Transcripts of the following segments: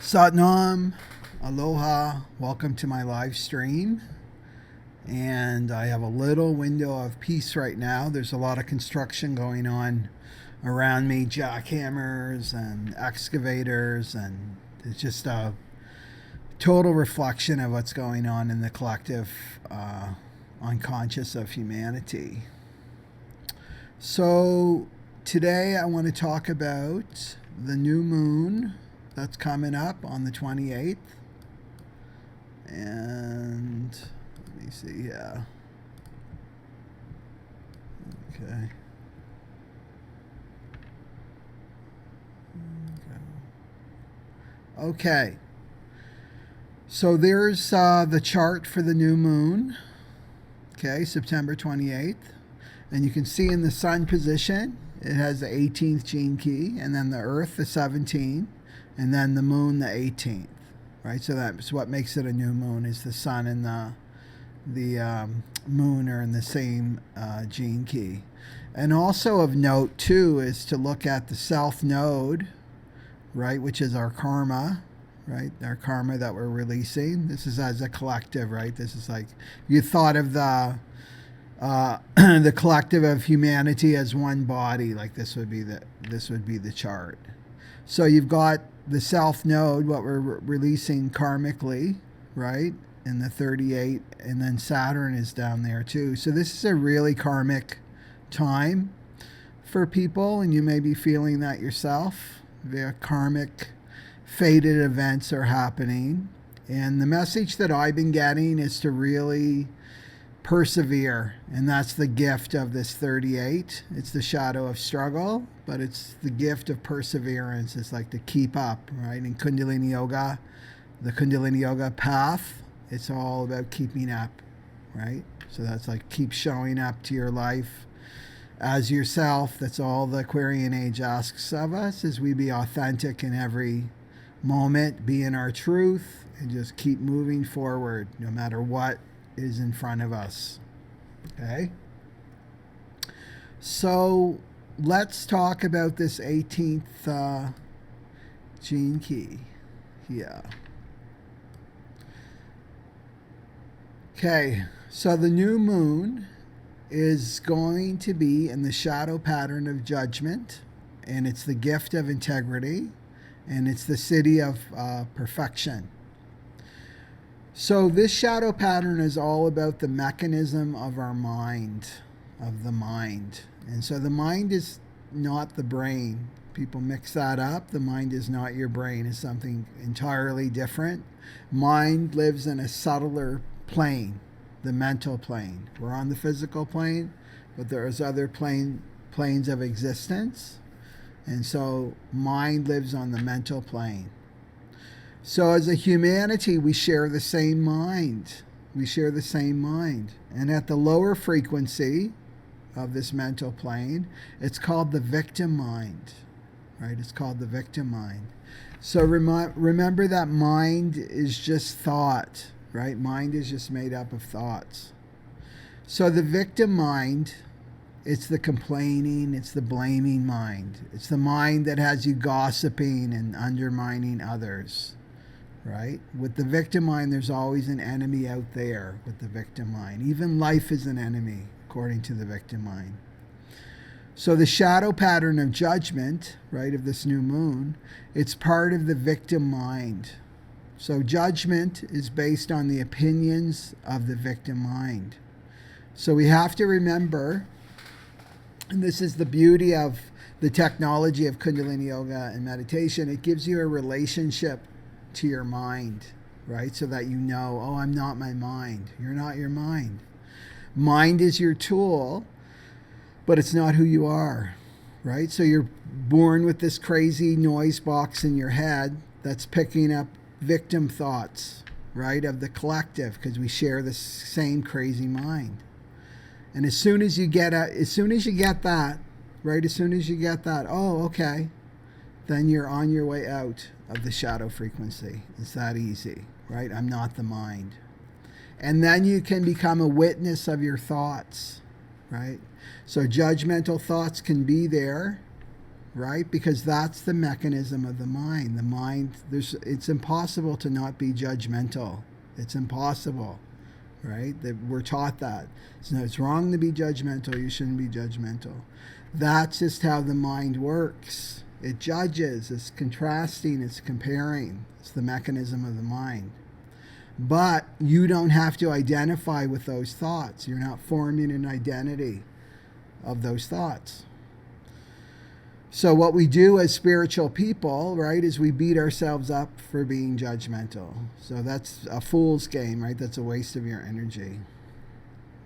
Satnam, aloha, welcome to my live stream. And I have a little window of peace right now. There's a lot of construction going on around me, jackhammers and excavators, and it's just a total reflection of what's going on in the collective unconscious of humanity. So today I want to talk about the new moon that's coming up on the 28th. And let me see here. Okay. Okay. So there's the chart for the new moon. Okay, September 28th. And you can see in the sun position, it has the 18th gene key, and then the earth, the 17th, and then the moon, the 18th. Right? So that's what makes it a new moon, is the sun and the moon are in the same gene key. And also of note, too, is to look at the south node, right, which is our karma, right, our karma that we're releasing. This is as a collective, right? This is like, you thought of the collective of humanity as one body, like this would be the chart. So you've got the south node, what we're releasing karmically, right, in the 38, and then Saturn is down there too. So this is a really karmic time for people, and you may be feeling that yourself. Very karmic, fated events are happening. And the message that I've been getting is to really persevere, and that's the gift of this 38. It's the shadow of struggle, but it's the gift of perseverance. It's like to keep up, right? In Kundalini Yoga, the Kundalini Yoga path, it's all about keeping up, right? So that's like keep showing up to your life as yourself. That's all the Aquarian age asks of us, is we be authentic in every moment, be in our truth, and just keep moving forward no matter what is in front of us. Okay? So let's talk about this 18th gene key here. Okay, so the new moon is going to be in the shadow pattern of judgment, and it's the gift of integrity, and it's the city of perfection. So this shadow pattern is all about the mechanism of our mind, of the mind. And so the mind is not the brain. People mix that up. The mind is not your brain. It's something entirely different. Mind lives in a subtler plane, the mental plane. We're on the physical plane, but there's other planes of existence. And so mind lives on the mental plane. So as a humanity, we share the same mind. We share the same mind. And at the lower frequency of this mental plane, it's called the victim mind, right? It's called the victim mind. So remember that mind is just thought, right? Mind is just made up of thoughts. So the victim mind, it's the complaining, it's the blaming mind. It's the mind that has you gossiping and undermining others. Right? With the victim mind, there's always an enemy out there with the victim mind. Even life is an enemy, according to the victim mind. So the shadow pattern of judgment, right, of this new moon, it's part of the victim mind. So judgment is based on the opinions of the victim mind. So we have to remember, and this is the beauty of the technology of Kundalini Yoga and meditation, it gives you a relationship to your mind, right? So that you know, oh, I'm not my mind. You're not your mind. Mind is your tool, but it's not who you are, right? So you're born with this crazy noise box in your head that's picking up victim thoughts, right, of the collective, because we share the same crazy mind. And as soon as you get that, right, as soon as you get that, oh, okay, then you're on your way out of the shadow frequency. It's that easy, right? I'm not the mind. And then you can become a witness of your thoughts, right? So judgmental thoughts can be there, right? Because that's the mechanism of the mind. The mind, it's impossible to not be judgmental. It's impossible, right? That we're taught that. So it's wrong to be judgmental. You shouldn't be judgmental. That's just how the mind works. It judges. It's contrasting. It's comparing. It's the mechanism of the mind. But you don't have to identify with those thoughts. You're not forming an identity of those thoughts. So what we do as spiritual people, right, is we beat ourselves up for being judgmental. So that's a fool's game, right? That's a waste of your energy,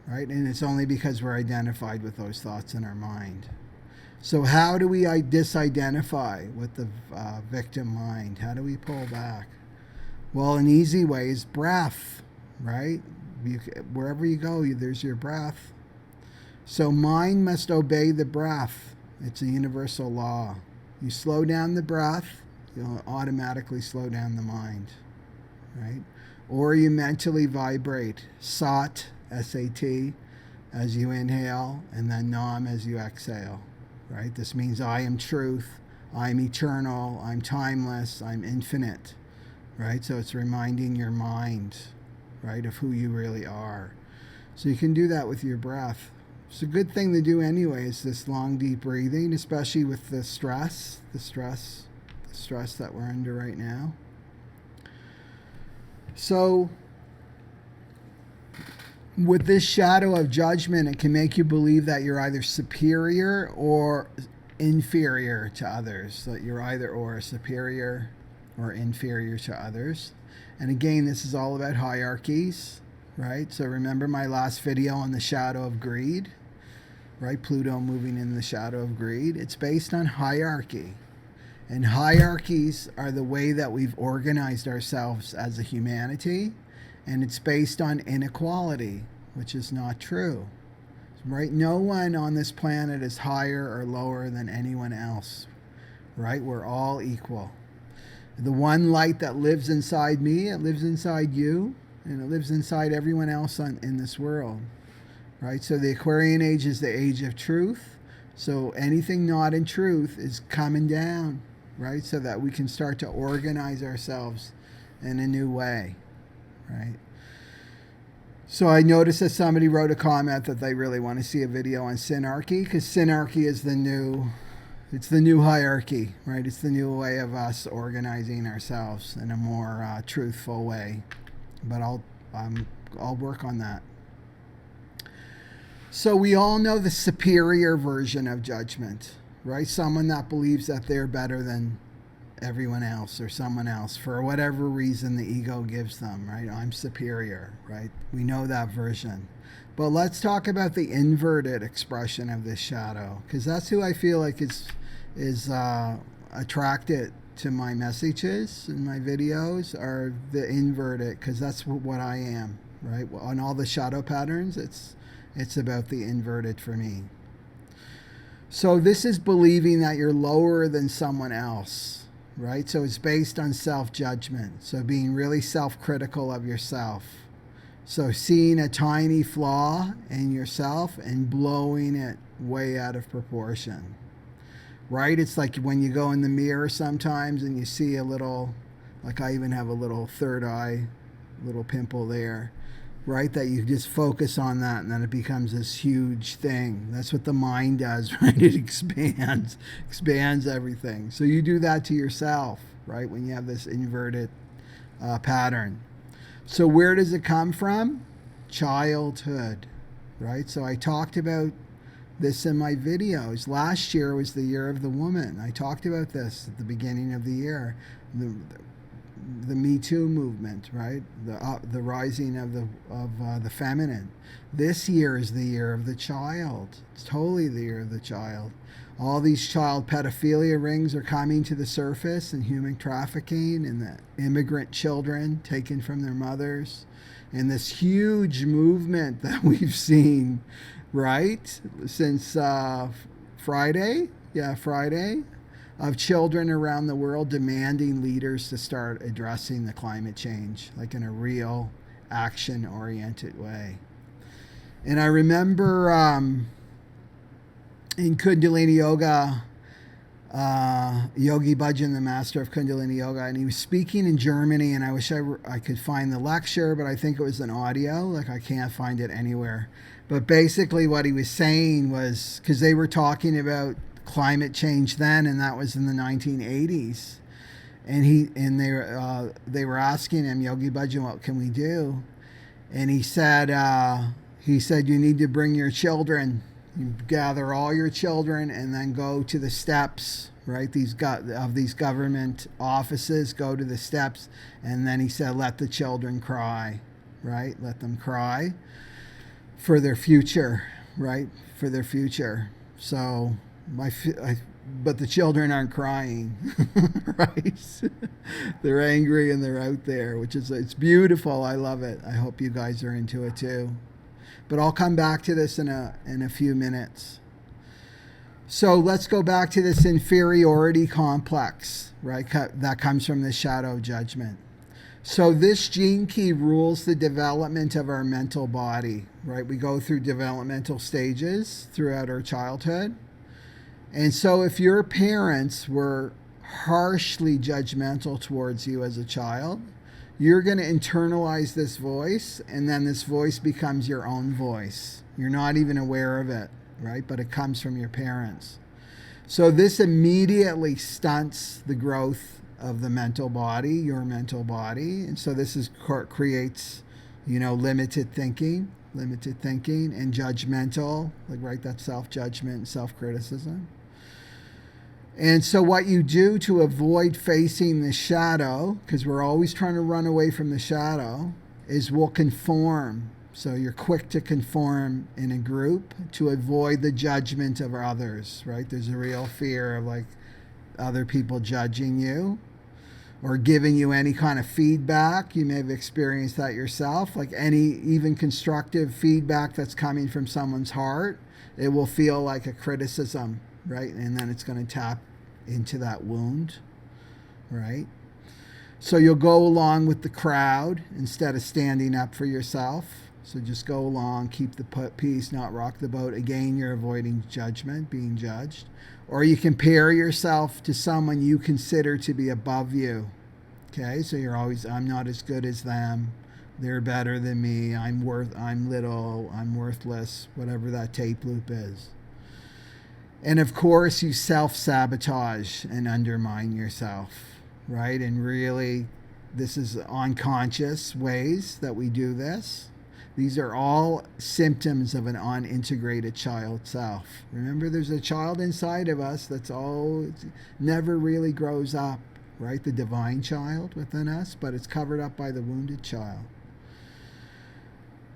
right? And it's only because we're identified with those thoughts in our mind. So how do we disidentify with the victim mind? How do we pull back? Well, an easy way is breath, right? Wherever you go, there's your breath. So mind must obey the breath. It's a universal law. You slow down the breath, you'll automatically slow down the mind, right? Or you mentally vibrate. Sat, S-A-T, as you inhale, and then Nam as you exhale, right? This means I am truth, I'm eternal, I'm timeless, I'm infinite. Right? So it's reminding your mind, right, of who you really are. So you can do that with your breath. It's a good thing to do anyway, is this long, deep breathing, especially with the stress that we're under right now. So with this shadow of judgment, it can make you believe that you're either superior or inferior to others, that you're either or superior or inferior to others. And again, this is all about hierarchies, right? So remember my last video on the shadow of greed, right? Pluto moving in the shadow of greed. It's based on hierarchy. And hierarchies are the way that we've organized ourselves as a humanity. And it's based on inequality, which is not true, right? No one on this planet is higher or lower than anyone else, right? We're all equal. The one light that lives inside me, it lives inside you, and it lives inside everyone else in this world, right? So the Aquarian age is the age of truth. So anything not in truth is coming down, right? So that we can start to organize ourselves in a new way, right? So I noticed that somebody wrote a comment that they really want to see a video on synarchy, because synarchy is the new hierarchy, right? It's the new way of us organizing ourselves in a more truthful way. But I'll work on that. So we all know the superior version of judgment, right? Someone that believes that they're better than everyone else or someone else for whatever reason the ego gives them, right? I'm superior, right? We know that version. But let's talk about the inverted expression of this shadow, because that's who I feel like is attracted to my messages and my videos, are the inverted, because that's what I am, right? On all the shadow patterns, it's about the inverted for me. So this is believing that you're lower than someone else, right? So it's based on self-judgment. So being really self-critical of yourself. So seeing a tiny flaw in yourself and blowing it way out of proportion, right? It's like when you go in the mirror sometimes and you see a little, like I even have a little third eye, little pimple there, right? That you just focus on that and then it becomes this huge thing. That's what the mind does, right? It expands everything. So you do that to yourself, right? When you have this inverted pattern. So where does it come from? Childhood, right? So I talked about this in my videos. Last year was the year of the woman. I talked about this at the beginning of the year. The Me Too movement, right? The rising of the feminine. This year is the year of the child. It's totally the year of the child. All these child pedophilia rings are coming to the surface, and human trafficking, and the immigrant children taken from their mothers, and this huge movement that we've seen, right, since Friday, of children around the world demanding leaders to start addressing the climate change, like in a real action-oriented way. And I remember in Kundalini Yoga, Yogi Bhajan, the master of Kundalini Yoga, and he was speaking in Germany, and I wish I could find the lecture, but I think it was an audio. Like, I can't find it anywhere. But basically what he was saying was, because they were talking about climate change then, and that was in the 1980s. And they were asking him, Yogi Bhajan, what can we do? And he said you need to bring your children. You gather all your children and then go to the steps, right? These government offices, go to the steps. And then he said, let the children cry, right? Let them cry for their future, right? For their future. So but the children aren't crying, right? They're angry and they're out there, it's beautiful. I love it. I hope you guys are into it too. But I'll come back to this in a few minutes. So let's go back to this inferiority complex, right? That comes from the shadow judgment. So this gene key rules the development of our mental body, right? We go through developmental stages throughout our childhood. And so if your parents were harshly judgmental towards you as a child, you're going to internalize this voice, and then this voice becomes your own voice. You're not even aware of it, right? But it comes from your parents. So this immediately stunts the growth of the mental body, your mental body. And so this creates, limited thinking and judgmental, right? That self-judgment and self-criticism. And so what you do to avoid facing the shadow, because we're always trying to run away from the shadow, is we'll conform. So you're quick to conform in a group to avoid the judgment of others, right? There's a real fear of like other people judging you or giving you any kind of feedback. You may have experienced that yourself, like any even constructive feedback that's coming from someone's heart, it will feel like a criticism, right? And then it's going to tap into that wound, right? So you'll go along with the crowd instead of standing up for yourself. So just go along, keep the peace, not rock the boat. Again, you're avoiding judgment, being judged. Or you compare yourself to someone you consider to be above you. Okay, so you're always, I'm not as good as them. They're better than me. I'm little. I'm worthless. Whatever that tape loop is. And of course, you self-sabotage and undermine yourself, right? And really, this is unconscious ways that we do this. These are all symptoms of an unintegrated child self. Remember, there's a child inside of us that's never really grows up, right? The divine child within us, but it's covered up by the wounded child.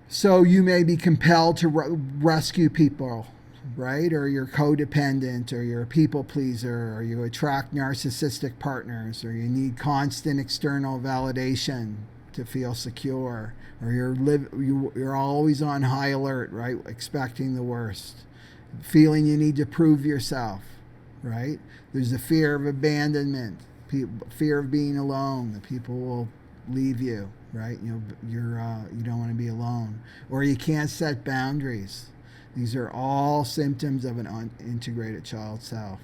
So you may be compelled to rescue people, right? Or you're codependent, or you're a people pleaser, or you attract narcissistic partners, or you need constant external validation to feel secure, or you're always on high alert, right? Expecting the worst, feeling you need to prove yourself, right? There's a fear of abandonment, fear of being alone, that people will leave you, right? You don't want to be alone, or you can't set boundaries. These are all symptoms of an unintegrated child self.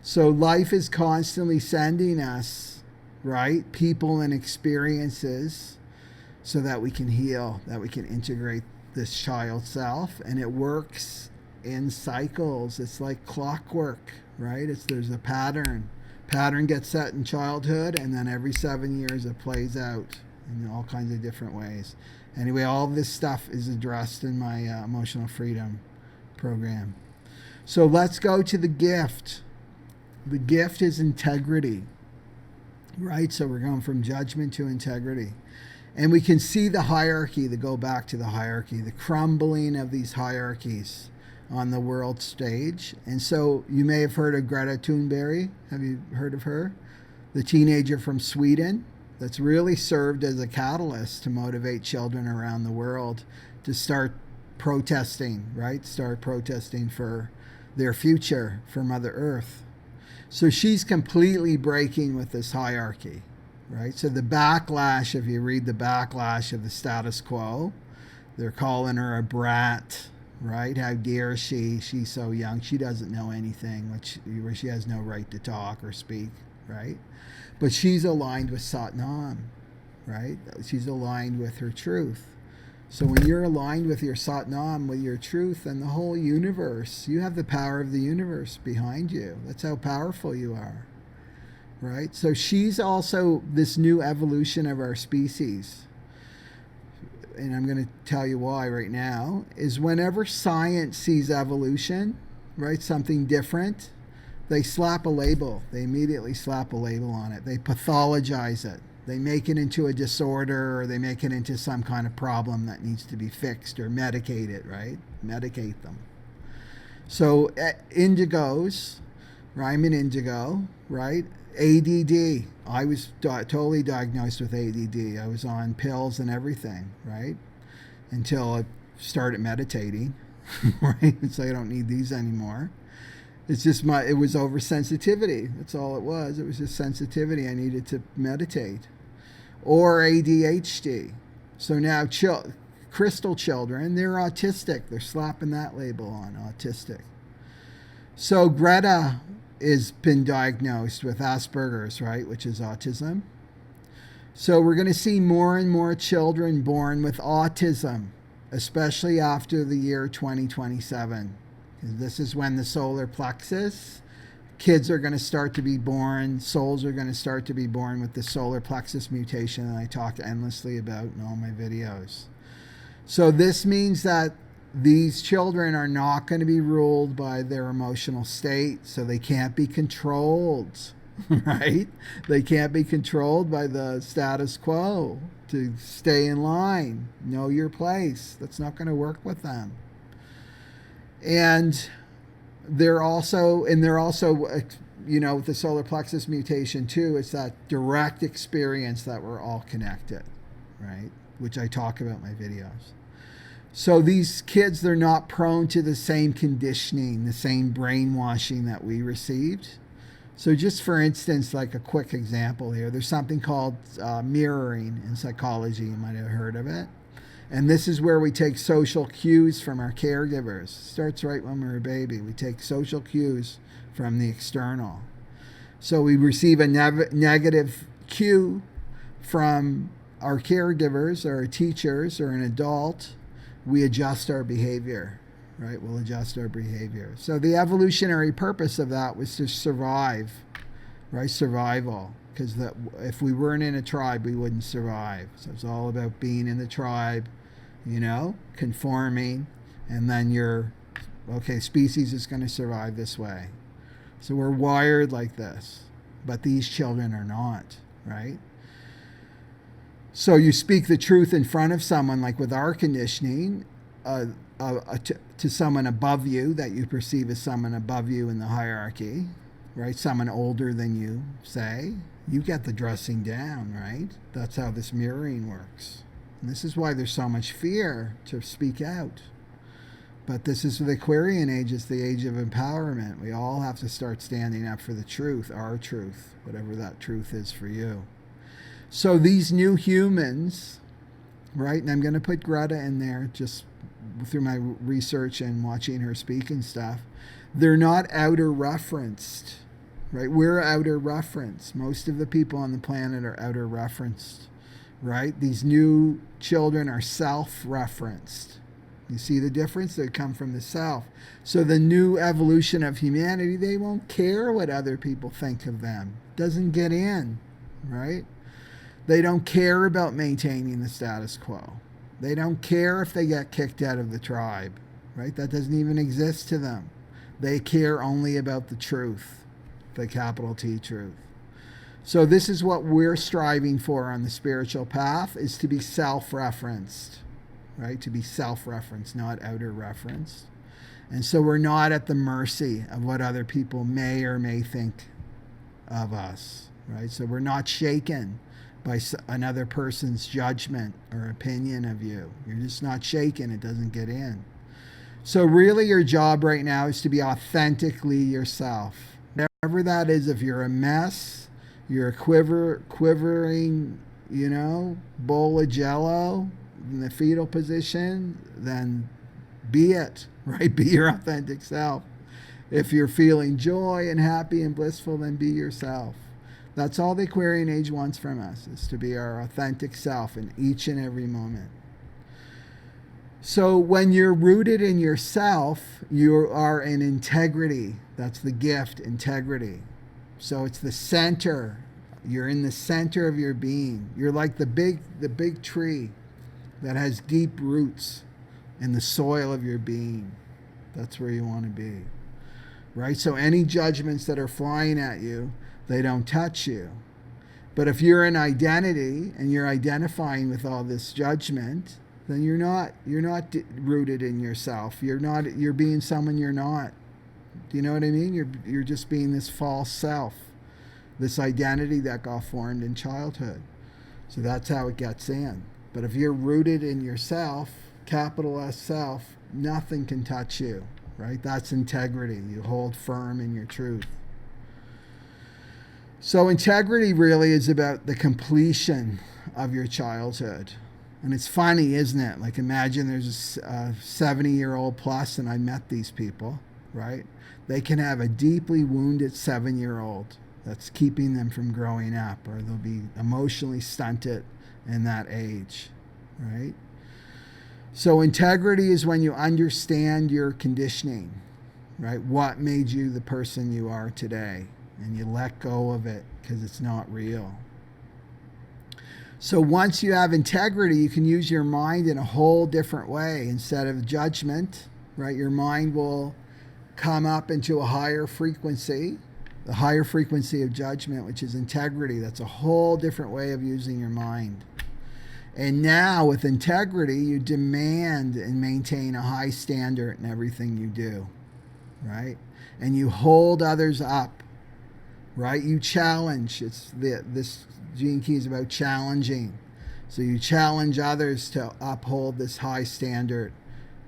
So life is constantly sending us, right, people and experiences so that we can heal, that we can integrate this child self. And it works in cycles. It's like clockwork, right? There's a pattern. Pattern gets set in childhood, and then every 7 years it plays out in all kinds of different ways. Anyway, all this stuff is addressed in my Emotional Freedom program. So let's go to the gift. The gift is integrity, right? So we're going from judgment to integrity. And we can see the hierarchy, to go back to the hierarchy, the crumbling of these hierarchies on the world stage. And so you may have heard of Greta Thunberg. Have you heard of her? The teenager from Sweden that's really served as a catalyst to motivate children around the world to start protesting, right? Start protesting for their future, for Mother Earth. So she's completely breaking with this hierarchy, right? So the backlash, if you read the backlash of the status quo, they're calling her a brat, right? How dare she? She's so young. She doesn't know anything, where she has no right to talk or speak, right? But she's aligned with Satnam, right? She's aligned with her truth. So when you're aligned with your Satnam, with your truth, and the whole universe, you have the power of the universe behind you. That's how powerful you are, right? So she's also this new evolution of our species. And I'm going to tell you why right now, is whenever science sees evolution, right, something different, they slap a label. They immediately slap a label on it. They pathologize it. They make it into a disorder, or they make it into some kind of problem that needs to be fixed or medicated, right? Medicate them. So indigos, right? I'm an indigo, right? ADD. I was totally diagnosed with ADD. I was on pills and everything, right? Until I started meditating, right? So I don't need these anymore. It's just it was oversensitivity. That's all it was. It was just sensitivity. I needed to meditate. Or ADHD. So now crystal children, they're autistic. They're slapping that label on autistic. So Greta has been diagnosed with Asperger's, right, which is autism. So we're going to see more and more children born with autism, especially after the year 2027. This is when the solar plexus, kids are going to start to be born, souls are going to start to be born with the solar plexus mutation that I talk endlessly about in all my videos. So this means that these children are not going to be ruled by their emotional state, so they can't be controlled, right? They can't be controlled by the status quo to stay in line, know your place. That's not going to work with them. And they're also, with the solar plexus mutation too, it's that direct experience that we're all connected, right? Which I talk about in my videos. So these kids, they're not prone to the same conditioning, the same brainwashing that we received. So just for instance, like a quick example here, there's something called mirroring in psychology. You might have heard of it. And this is where we take social cues from our caregivers. It starts right when we're a baby. We take social cues from the external. So we receive a negative cue from our caregivers or our teachers or an adult. We adjust our behavior, right? We'll adjust our behavior. So the evolutionary purpose of that was to survive, right? Survival. Because if we weren't in a tribe, we wouldn't survive. So it's all about being in the tribe, conforming, and then species is going to survive this way. So we're wired like this, but these children are not, right? So you speak the truth in front of someone, like with our conditioning, to someone above you that you perceive as someone above you in the hierarchy, right? Someone older than you, say. You get the dressing down, right? That's how this mirroring works. And this is why there's so much fear to speak out. But this is the Aquarian age. It's the age of empowerment. We all have to start standing up for the truth, our truth, whatever that truth is for you. So these new humans, right? And I'm going to put Greta in there just through my research and watching her speak and stuff. They're not outer referenced. Right? We're outer reference. Most of the people on the planet are outer referenced, right? These new children are self-referenced. You see the difference? They come from the self. So the new evolution of humanity, they won't care what other people think of them. It doesn't get in, right? They don't care about maintaining the status quo. They don't care if they get kicked out of the tribe, right? That doesn't even exist to them. They care only about the truth. The capital T truth. So this is what we're striving for on the spiritual path, is to be self-referenced, right? To be self-referenced, not outer referenced. And so we're not at the mercy of what other people may or may think of us, right? So we're not shaken by another person's judgment or opinion of you. You're just not shaken. It doesn't get in. So really your job right now is to be authentically yourself. Whatever that is, if you're a mess, you're a quivering, bowl of jello in the fetal position, then Be it, right? Be your authentic self. If you're feeling joy and happy and blissful, then be yourself. That's all the Aquarian age wants from us, is to be our authentic self in each and every moment. So when you're rooted in yourself, you are in integrity. That's the gift, integrity. So it's the center. You're in the center of your being. You're like the big tree that has deep roots in the soil of your being. That's where you want to be. Right? So any judgments that are flying at you, they don't touch you. But if you're in identity and you're identifying with all this judgment, then you're not rooted in yourself. You're being someone you're not. Do you know what I mean? You're just being this false self, this identity that got formed in childhood. So that's how it gets in. But if you're rooted in yourself, capital S self, nothing can touch you, right? That's integrity. You hold firm in your truth. So integrity really is about the completion of your childhood. And it's funny, isn't it? Like, imagine there's a 70-year-old plus, and I met these people, right? They can have a deeply wounded 7-year-old that's keeping them from growing up, or they'll be emotionally stunted in that age, right? So integrity is when you understand your conditioning, right? What made you the person you are today, and you let go of it because it's not real. So once you have integrity, you can use your mind in a whole different way. Instead of judgment, right? Your mind will come up into a higher frequency, the higher frequency of judgment, which is integrity. That's a whole different way of using your mind. And now with integrity, you demand and maintain a high standard in everything you do, right? And you hold others up, right? You challenge. This Gene Key is about challenging. So you challenge others to uphold this high standard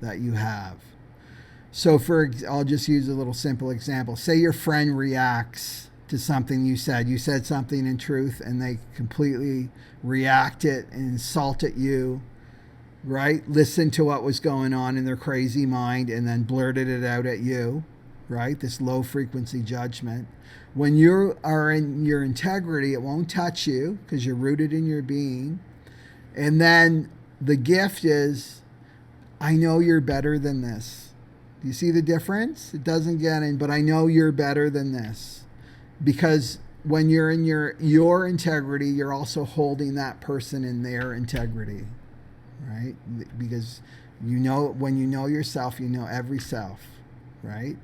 that you have. So I'll just use a little simple example. Say your friend reacts to something you said. You said something in truth and they completely reacted and insulted you, right? Listened to what was going on in their crazy mind and then blurted it out at you, right? This low frequency judgment. When you are in your integrity, it won't touch you because you're rooted in your being. And then the gift is, I know you're better than this. Do you see the difference? It doesn't get in, but I know you're better than this. Because when you're in your integrity, you're also holding that person in their integrity, right? Because when you know yourself, you know every self, right?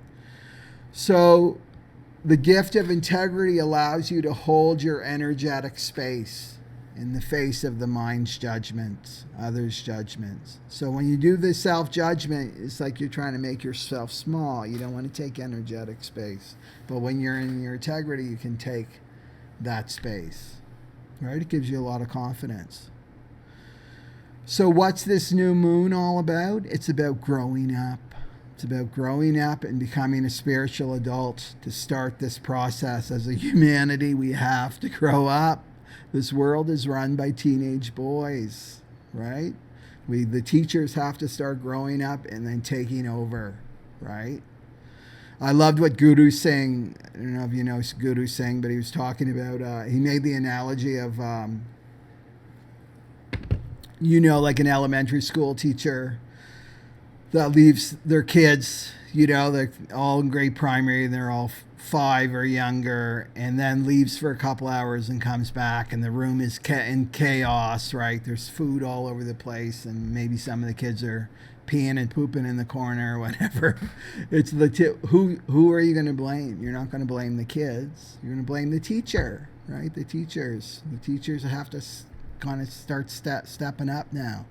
So the gift of integrity allows you to hold your energetic space in the face of the mind's judgments, others' judgments. So when you do this self-judgment, it's like you're trying to make yourself small. You don't want to take energetic space. But when you're in your integrity, you can take that space, right? It gives you a lot of confidence. So what's this new moon all about? It's about growing up. It's about growing up and becoming a spiritual adult. To start this process as a humanity, we have to grow up. This world is run by teenage boys, right? The teachers have to start growing up and then taking over, right? I loved what Guru Singh, I don't know if you know Guru Singh, but he was talking about, he made the analogy of, like an elementary school teacher that leaves their kids, they're all in grade primary, they're all 5 or younger, and then leaves for a couple hours and comes back, and the room is in chaos, right? There's food all over the place, and maybe some of the kids are peeing and pooping in the corner or whatever. It's who are you going to blame? You're not going to blame the kids. You're going to blame the teacher, right? The teachers have to kind of start stepping up now.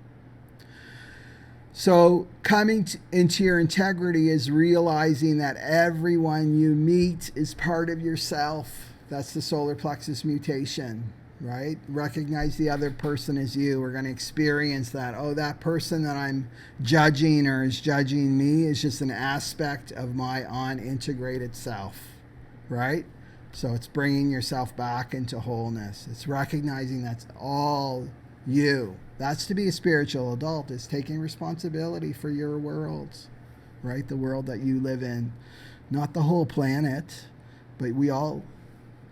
So coming into your integrity is realizing that everyone you meet is part of yourself. That's the solar plexus mutation, right? Recognize the other person as you. We're going to experience that. Oh, that person that I'm judging or is judging me is just an aspect of my unintegrated self, right? So it's bringing yourself back into wholeness. It's recognizing that's all You. That's to be a spiritual adult, is taking responsibility for your worlds, right? The world that you live in. Not the whole planet, but we all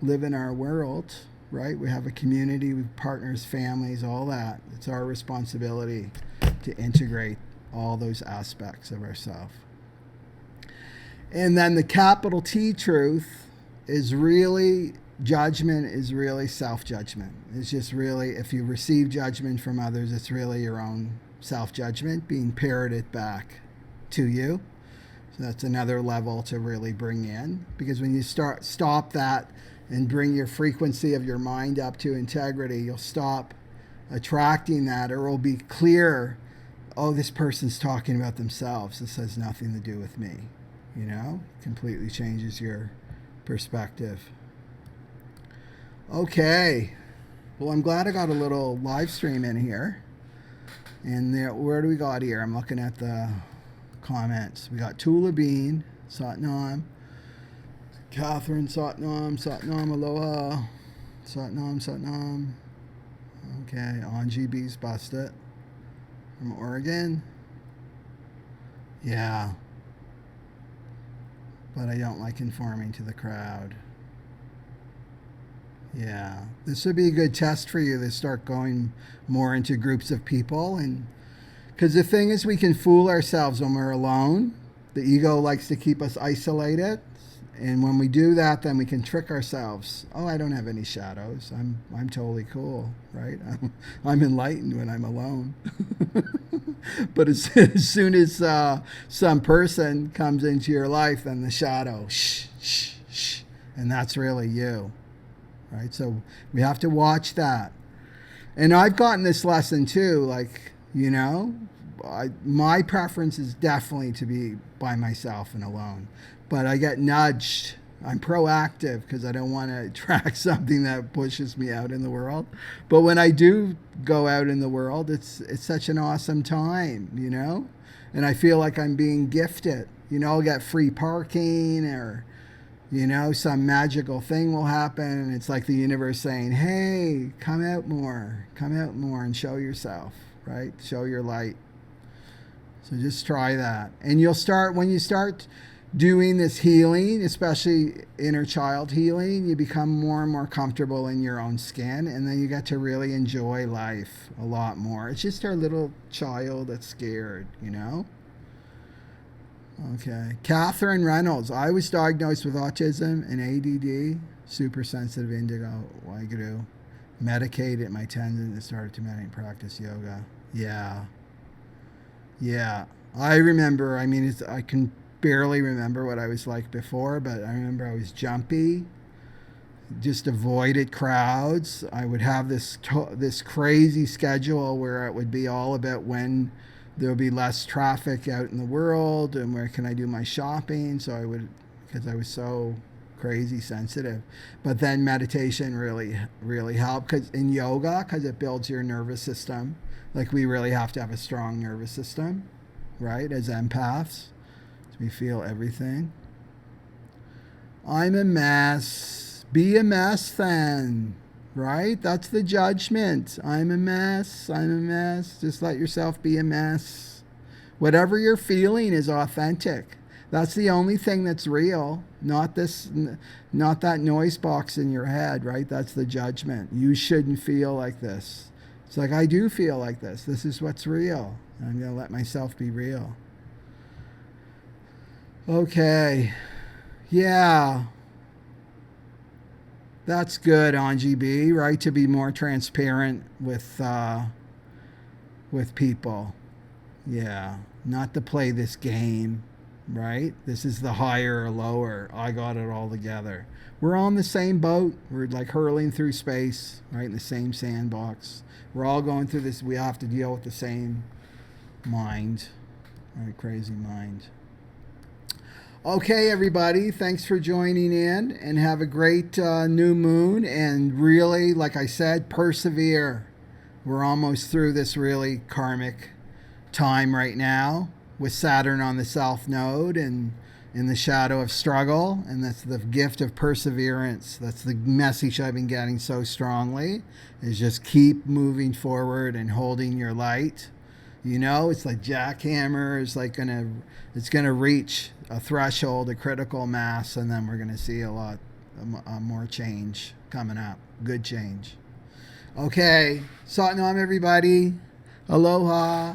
live in our world, right? We have a community with partners, families, all that. It's our responsibility to integrate all those aspects of ourselves. And then the capital T truth is really, judgment is really self-judgment. It's just really, if you receive judgment from others, it's really your own self-judgment being parroted back to you. So that's another level to really bring in, because when you stop that and bring your frequency of your mind up to integrity, you'll stop attracting that, or it'll be clear, oh, this person's talking about themselves. This has nothing to do with me. You know, completely changes your perspective. Okay. Well, I'm glad I got a little live stream in here. And there, where do we got here? I'm looking at the comments. We got Tula Bean, Satnam, Catherine, Satnam, Aloha, Satnam. Okay, Anji B's busted from Oregon. Yeah. But I don't like conforming to the crowd. Yeah, this would be a good test for you to start going more into groups of people. And because the thing is, we can fool ourselves when we're alone. The ego likes to keep us isolated. And when we do that, then we can trick ourselves. Oh, I don't have any shadows. I'm totally cool, right? I'm enlightened when I'm alone. But as soon as some person comes into your life, then the shadow, shh, and that's really you, right? So we have to watch that. And I've gotten this lesson too, like, you know, my preference is definitely to be by myself and alone. But I get nudged. I'm proactive because I don't want to attract something that pushes me out in the world. But when I do go out in the world, it's such an awesome time, you know? And I feel like I'm being gifted. You know, I'll get free parking, or, you know, some magical thing will happen. And it's like the universe saying, hey, come out more and show yourself, right? Show your light. So just try that. And you'll start, when you start doing this healing, especially inner child healing, you become more and more comfortable in your own skin, and then you get to really enjoy life a lot more. It's just our little child that's scared, you know? Okay. Catherine Reynolds. I was diagnosed with autism and ADD, super sensitive indigo, Wagyu. Medicated my tendon and started to meditate and practice yoga. Yeah. I remember, I mean, I can barely remember what I was like before, but I remember I was jumpy, just avoided crowds. I would have this crazy schedule where it would be all about when there would be less traffic out in the world and where can I do my shopping. So I would, because I was so crazy sensitive. But then meditation really helped, because in yoga, because it builds your nervous system. Like, we really have to have a strong nervous system, right, as empaths. We feel everything. I'm a mess. Be a mess then, right? That's the judgment. I'm a mess. Just let yourself be a mess. Whatever you're feeling is authentic. That's the only thing that's real, not that noise box in your head, right? That's the judgment. You shouldn't feel like this. It's like, I do feel like this. This is what's real. I'm going to let myself be real. Okay. Yeah. That's good, Anji B, right? To be more transparent with people. Yeah. Not to play this game, right? This is the higher or lower. I got it all together. We're on the same boat. We're like hurling through space, right? In the same sandbox. We're all going through this. We have to deal with the same mind, right? Crazy mind. Okay, everybody, thanks for joining in, and have a great new moon. And really, like I said, persevere. We're almost through this really karmic time right now with Saturn on the South Node, and in the shadow of struggle, and that's the gift of perseverance. That's the message I've been getting so strongly, is just keep moving forward and holding your light. It's like jackhammer is like it's gonna reach a threshold, a critical mass, and then we're gonna see a lot more change coming up. Good change. Okay, Satnam everybody. Aloha.